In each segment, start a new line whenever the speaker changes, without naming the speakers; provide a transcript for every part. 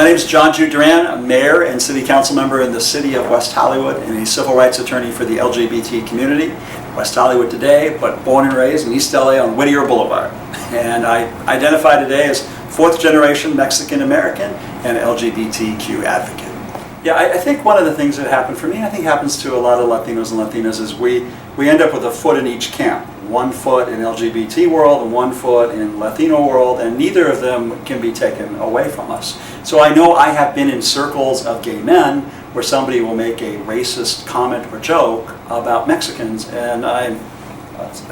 My name is John Jude Duran. I'm mayor and city council member in the city of West Hollywood and a civil rights attorney for the LGBT community. West Hollywood today, but born and raised in East LA on Whittier Boulevard. And I identify today as fourth generation Mexican American and LGBTQ advocate. Yeah, I think one of the things that happened for me, I think happens to a lot of Latinos and Latinas, is we end up with a foot in each camp. 1 foot in LGBT world and 1 foot in Latino world, and neither of them can be taken away from us. So I know I have been in circles of gay men where somebody will make a racist comment or joke about Mexicans, and I'm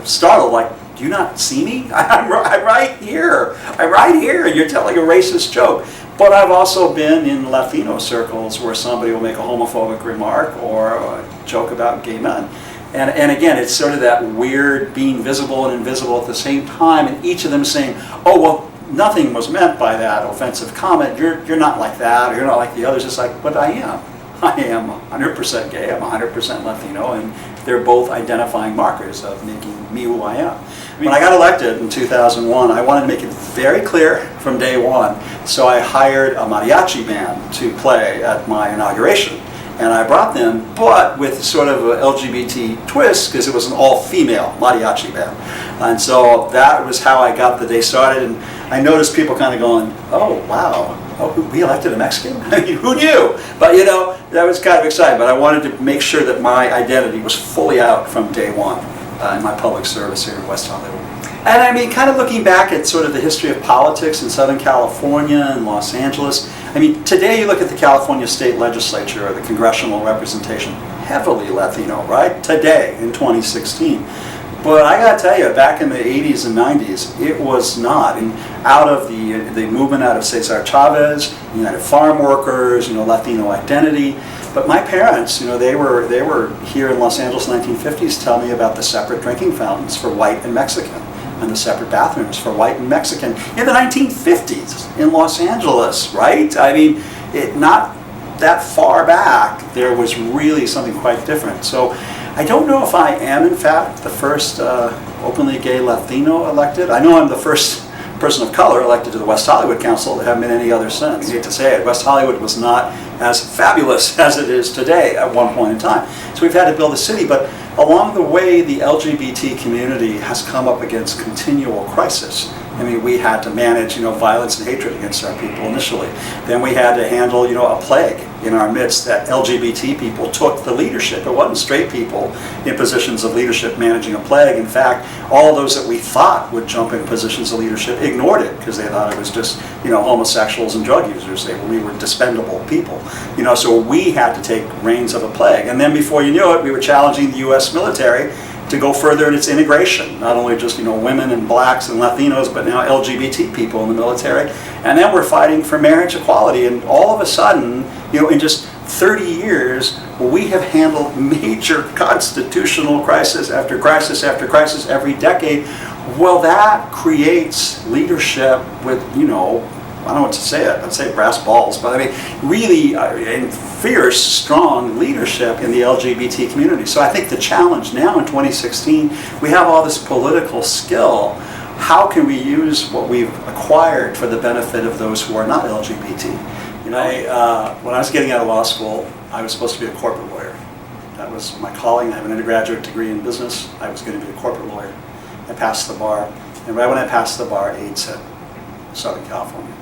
startled, like, do you not see me? I'm right here. I'm right here, and you're telling a racist joke. But I've also been in Latino circles where somebody will make a homophobic remark or a joke about gay men. And again, it's sort of that weird being visible and invisible at the same time, and each of them saying, oh, well, nothing was meant by that offensive comment. You're not like that, or you're not like the others. It's like, but I am. I am 100% gay, I'm 100% Latino, and they're both identifying markers of making me who I am. When I got elected in 2001, I wanted to make it very clear from day one, so I hired a mariachi band to play at my inauguration. And I brought them, but with sort of an LGBT twist, because it was an all-female mariachi band. And so that was how I got the day started. And I noticed people kind of going, oh, wow, oh, we elected a Mexican? I mean, who knew? But, you know, that was kind of exciting. But I wanted to make sure that my identity was fully out from day one in my public service here in West Hollywood. And I mean, kind of looking back at sort of the history of politics in Southern California and Los Angeles, I mean, today you look at the California state legislature or the congressional representation, heavily Latino, right? Today, in 2016. But I gotta tell you, back in the 80s and 90s, it was not. And out of the movement out of Cesar Chavez, United Farm Workers, you know, Latino identity. But my parents, you know, they were here in Los Angeles in the 1950s telling me about the separate drinking fountains for white and Mexican, and the separate bathrooms for white and Mexican in the 1950s in Los Angeles, right? I mean, not that far back, there was really something quite different. So I don't know if I am, in fact, the first openly gay Latino elected. I know I'm the first person of color elected to the West Hollywood Council. There haven't been any other since. I hate to say it, West Hollywood was not as fabulous as it is today at one point in time. So we've had to build a city, but along the way, the LGBT community has come up against continual crisis. I mean, we had to manage, you know, violence and hatred against our people initially. Then we had to handle, you know, a plague in our midst that LGBT people took the leadership. It wasn't straight people in positions of leadership managing a plague. In fact, all of those that we thought would jump in positions of leadership ignored it because they thought it was just, you know, homosexuals and drug users. We were dispendable people. You know, so we had to take reins of a plague. And then before you knew it, we were challenging the U.S. military to go further in its integration, not only just, you know, women and blacks and Latinos, but now LGBT people in the military. And then we're fighting for marriage equality. And all of a sudden, you know, in just 30 years, we have handled major constitutional crisis after crisis after crisis every decade. Well, that creates leadership with, you know, I don't know what to say it. I'd say brass balls, but I mean, really fierce, strong leadership in the LGBT community. So I think the challenge now in 2016, we have all this political skill. How can we use what we've acquired for the benefit of those who are not LGBT? You know, when I was getting out of law school, I was supposed to be a corporate lawyer. That was my calling. I have an undergraduate degree in business. I was going to be a corporate lawyer. I passed the bar, and right when I passed the bar, AIDS hit Southern California.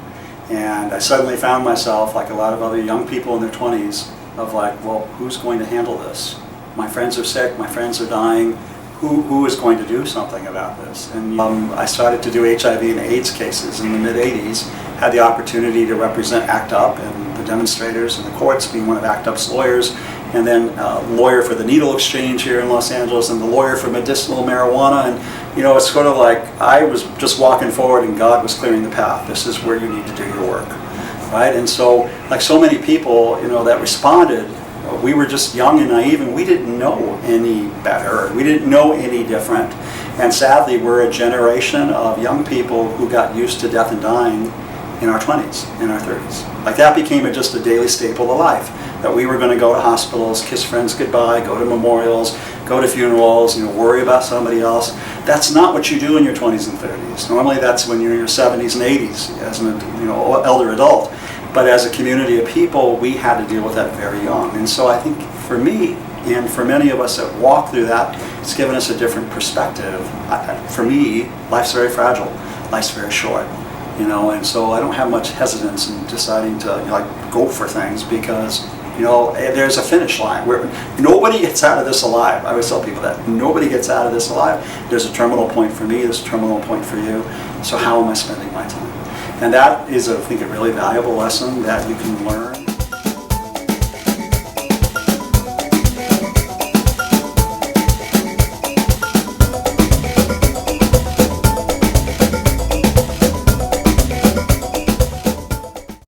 And I suddenly found myself, like a lot of other young people in their 20s, of like, well, who's going to handle this? My friends are sick, my friends are dying. Who is going to do something about this? And I started to do HIV and AIDS cases in the mid-'80s, had the opportunity to represent ACT UP and the demonstrators in the courts, being one of ACT UP's lawyers, and then lawyer for the needle exchange here in Los Angeles, and the lawyer for medicinal marijuana. And you know, it's sort of like I was just walking forward and God was clearing the path. This is where you need to do your work, right? And so, like so many people, you know, that responded, we were just young and naive, and we didn't know any better. We didn't know any different. And sadly, we're a generation of young people who got used to death and dying in our 20s, in our 30s. Like that became just a daily staple of life. That we were going to go to hospitals, kiss friends goodbye, go to memorials, go to funerals, you know, worry about somebody else. That's not what you do in your 20s and 30s. Normally that's when you're in your 70s and 80s as an elder adult. But as a community of people, we had to deal with that very young. And so I think for me, and for many of us that walk through that, it's given us a different perspective. For me, life's very fragile. Life's very short. You know, and so I don't have much hesitance in deciding to, you know, like, go for things, because, you know, there's a finish line where nobody gets out of this alive. I always tell people that. Nobody gets out of this alive. There's a terminal point for me, there's a terminal point for you. So how am I spending my time? And that is, I think, a really valuable lesson that you can learn.